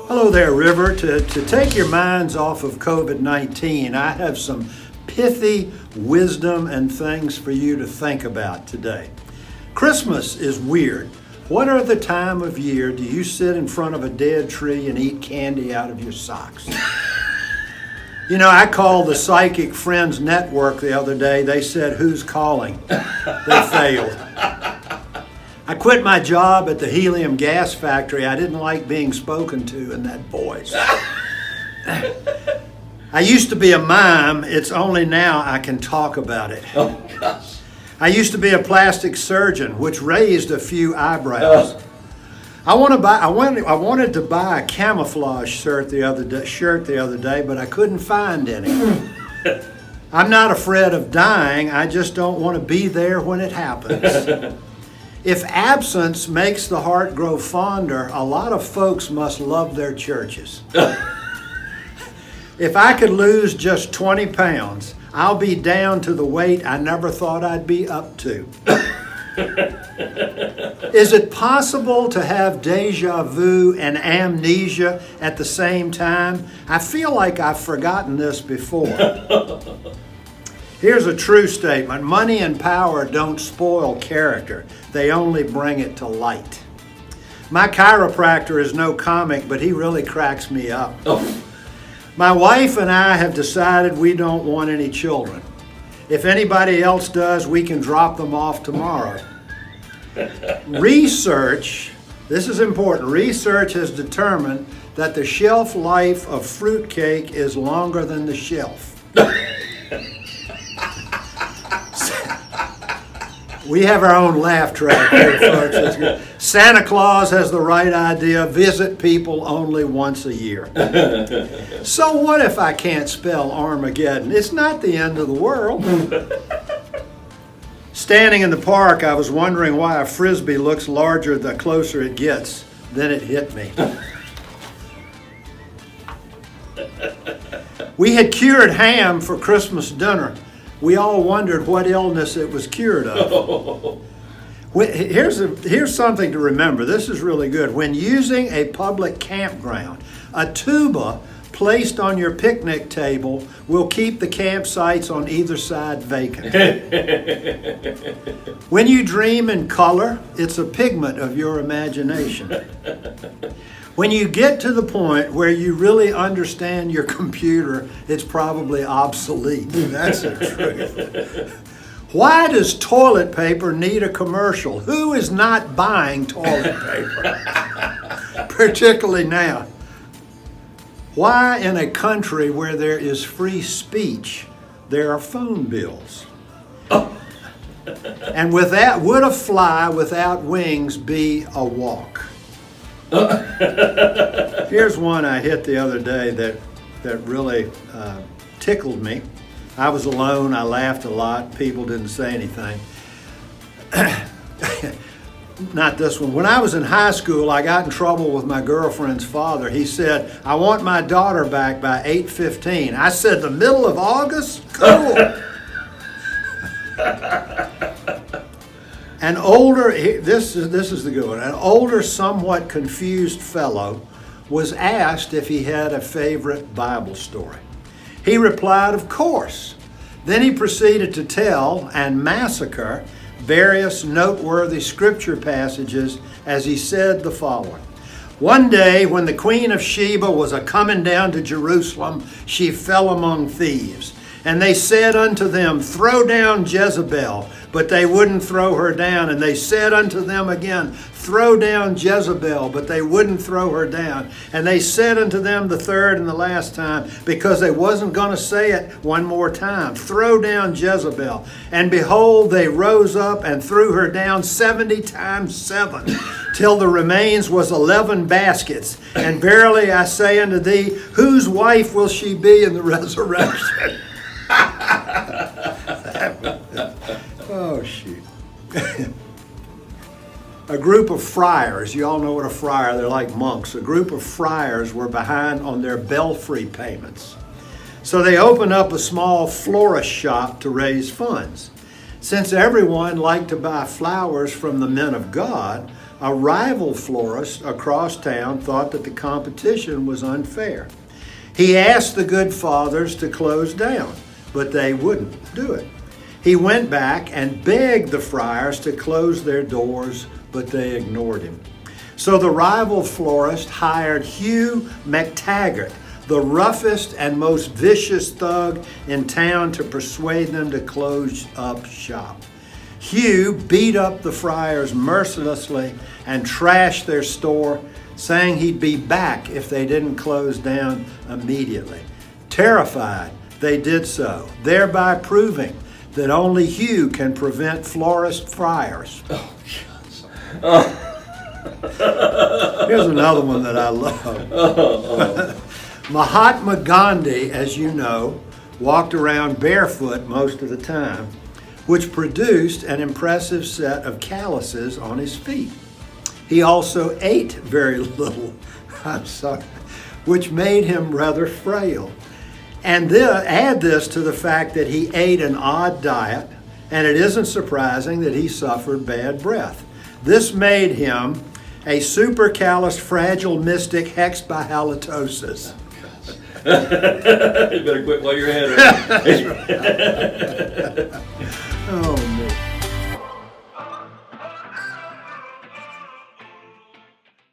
Hello there, River. To take your minds off of COVID-19, I have some pithy wisdom and things for you to think about today. Christmas is weird. What other time of year do you sit in front of a dead tree and eat candy out of your socks? You know, I called the Psychic Friends Network the other day. They said, "Who's calling?" They failed. I quit my job at the helium gas factory. I didn't like being spoken to in that voice. I used to be a mime. It's only now I can talk about it. Oh, gosh. I used to be a plastic surgeon, which raised a few eyebrows. I wanted to buy a camouflage shirt the other day, but I couldn't find any. I'm not afraid of dying. I just don't want to be there when it happens. If absence makes the heart grow fonder, a lot of folks must love their churches. If I could lose just 20 pounds, I'll be down to the weight I never thought I'd be up to. Is it possible to have deja vu and amnesia at the same time? I feel like I've forgotten this before. Here's a true statement. Money and power don't spoil character. They only bring it to light. My chiropractor is no comic, but he really cracks me up. Oh. My wife and I have decided we don't want any children. If anybody else does, we can drop them off tomorrow. Research, this is important, research has determined that the shelf life of fruitcake is longer than the shelf. We have our own laugh track here, folks. That's good. Santa Claus has the right idea. Visit people only once a year. So what if I can't spell Armageddon? It's not the end of the world. Standing in the park, I was wondering why a Frisbee looks larger the closer it gets. Then it hit me. We had cured ham for Christmas dinner. We all wondered what illness it was cured of. Here's something to remember. This is really good. When using a public campground, a tuba placed on your picnic table will keep the campsites on either side vacant. When you dream in color, it's a pigment of your imagination. When you get to the point where you really understand your computer, it's probably obsolete. That's the truth. Why does toilet paper need a commercial? Who is not buying toilet paper? Particularly now. Why in a country where there is free speech, there are phone bills? And with that, would a fly without wings be a walk? Here's one I hit the other day that really tickled me. I was alone. I laughed a lot. People didn't say anything. Not this one. When I was in high school, I got in trouble with my girlfriend's father. He said, "I want my daughter back by 8:15. I said, "The middle of August? Cool." An older, this is the good one, an older, somewhat confused fellow was asked if he had a favorite Bible story. He replied, "Of course." Then he proceeded to tell and massacre various noteworthy scripture passages as he said the following. One day when the Queen of Sheba was a-coming down to Jerusalem, she fell among thieves. And they said unto them, "Throw down Jezebel." But they wouldn't throw her down. And they said unto them again, "Throw down Jezebel." But they wouldn't throw her down. And they said unto them the third and the last time, because they wasn't going to say it one more time, "Throw down Jezebel." And behold, they rose up and threw her down 70 times 7, till the remains was 11 baskets. And verily I say unto thee, whose wife will she be in the resurrection? Oh, shoot. A group of friars, you all know what a friar, they're like monks. A group of friars were behind on their belfry payments. So they opened up a small florist shop to raise funds. Since everyone liked to buy flowers from the men of God, A rival florist across town thought that the competition was unfair. He asked the good fathers to close down, but they wouldn't do it. He went back and begged the friars to close their doors, but they ignored him. So the rival florist hired Hugh McTaggart, the roughest and most vicious thug in town, to persuade them to close up shop. Hugh beat up the friars mercilessly and trashed their store, saying he'd be back if they didn't close down immediately. Terrified, they did so, thereby proving that only Hugh can prevent florist friars. Here's another one that I love. Mahatma Gandhi, as you know, walked around barefoot most of the time, which produced an impressive set of calluses on his feet. He also ate very little, which made him rather frail. And add this to the fact that he ate an odd diet, and it isn't surprising that he suffered bad breath. This made him a supercalifragile mystic hexed by halitosis. You better quit while you're ahead. Oh, man.